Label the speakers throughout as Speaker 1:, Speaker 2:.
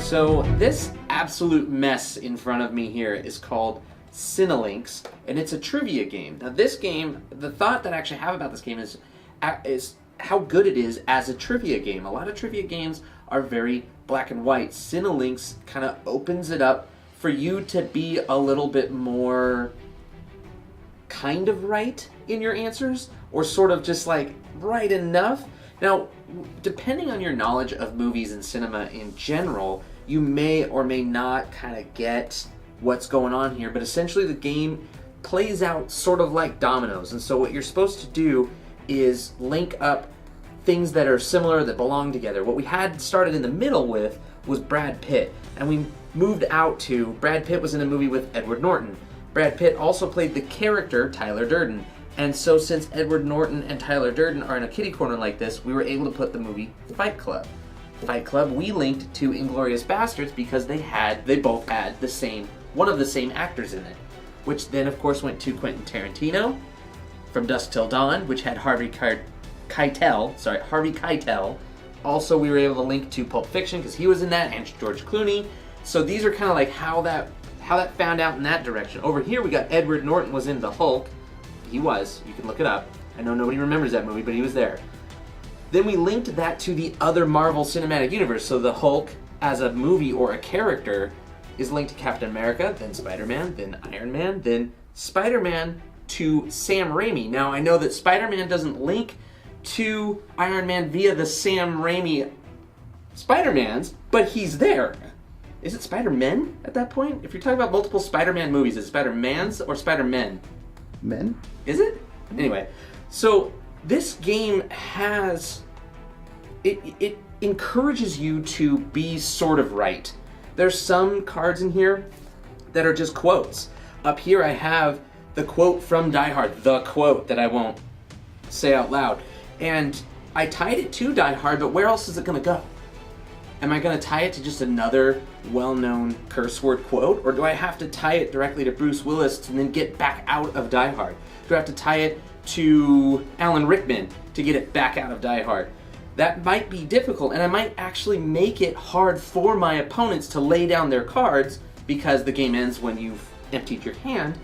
Speaker 1: So this absolute mess in front of me here is called Cinelinx, and it's a trivia game. Now this game, the thought that I actually have about this game is how good it is as a trivia game. A lot of trivia games are very black and white. Cinelinx kind of opens it up for you to be a little bit more kind of right in your answers, or sort of just like right enough. Now, depending on your knowledge of movies and cinema in general, you may or may not kind of get what's going on here, but essentially the game plays out sort of like dominoes. And so what you're supposed to do is link up things that are similar, that belong together. What we had started in the middle with was Brad Pitt, and we moved out to Brad Pitt was in a movie with Edward Norton. Brad Pitt also played the character Tyler Durden. And so since Edward Norton and Tyler Durden are in a kitty corner like this, we were able to put the movie Fight Club. Fight Club we linked to Inglourious Basterds because they both had one of the same actors in it, which then of course went to Quentin Tarantino from Dusk Till Dawn, which had Harvey Keitel. Also we were able to link to Pulp Fiction because he was in that, and George Clooney. So these are kind of like how that found out in that direction. Over here we got Edward Norton was in The Hulk. He was. You can look it up. I know nobody remembers that movie, but he was there. Then we linked that to the other Marvel Cinematic Universe. So the Hulk, as a movie or a character, is linked to Captain America, then Spider-Man, then Iron Man, then Spider-Man to Sam Raimi. Now, I know that Spider-Man doesn't link to Iron Man via the Sam Raimi Spider-Mans, but he's there. Is it Spider-Men at that point? If you're talking about multiple Spider-Man movies, is it Spider-Mans or Spider-Men?
Speaker 2: Men?
Speaker 1: Is it? Anyway, so this game has... It encourages you to be sort of right. There's some cards in here that are just quotes. Up here I have the quote from Die Hard, the quote that I won't say out loud. And I tied it to Die Hard, but where else is it going to go? Am I going to tie it to just another well-known curse word quote? Or do I have to tie it directly to Bruce Willis and then get back out of Die Hard? Do I have to tie it to Alan Rickman to get it back out of Die Hard? That might be difficult, and I might actually make it hard for my opponents to lay down their cards, because the game ends when you've emptied your hand.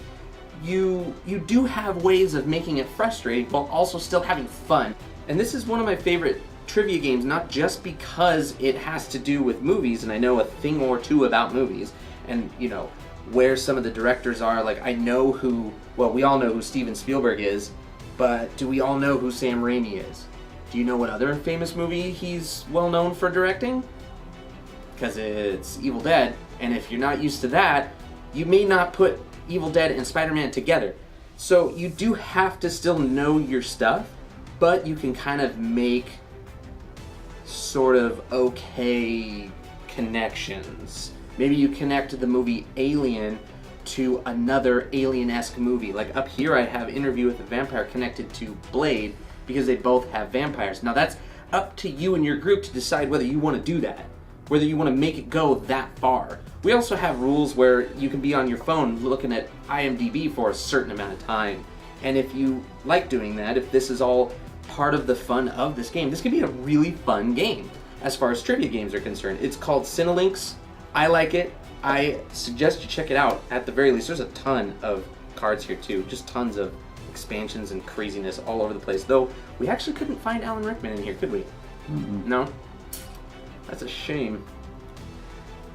Speaker 1: You do have ways of making it frustrating while also still having fun. And this is one of my favorite trivia games, not just because it has to do with movies, and I know a thing or two about movies, and you know where some of the directors are. Like, I know we all know who Steven Spielberg is, but do we all know who Sam Raimi is? Do you know what other famous movie he's well known for directing? Because it's Evil Dead, and if you're not used to that, you may not put Evil Dead and Spider-Man together. So you do have to still know your stuff, but you can kind of make sort of okay connections. Maybe you connect the movie Alien to another Alien-esque movie. Like up here I have Interview with the Vampire connected to Blade because they both have vampires. Now that's up to you and your group to decide whether you want to do that, whether you want to make it go that far. We also have rules where you can be on your phone looking at IMDb for a certain amount of time. And if you like doing that, if this is all part of the fun of this game, this could be a really fun game as far as trivia games are concerned. It's called Cinelinx. I like it. I suggest you check it out at the very least. There's a ton of cards here too, just tons of expansions and craziness all over the place. Though we actually couldn't find Alan Rickman in here, could we?
Speaker 2: Mm-mm.
Speaker 1: No? That's a shame.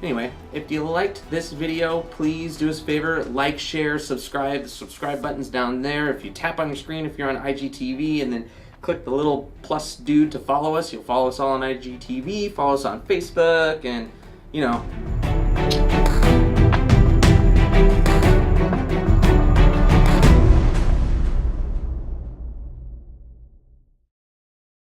Speaker 1: Anyway, if you liked this video, please do us a favor, like, share, subscribe. The subscribe button's down there. If you tap on your screen, if you're on IGTV, and then click the little plus dude to follow us, you'll follow us all on IGTV, follow us on Facebook, and, you know,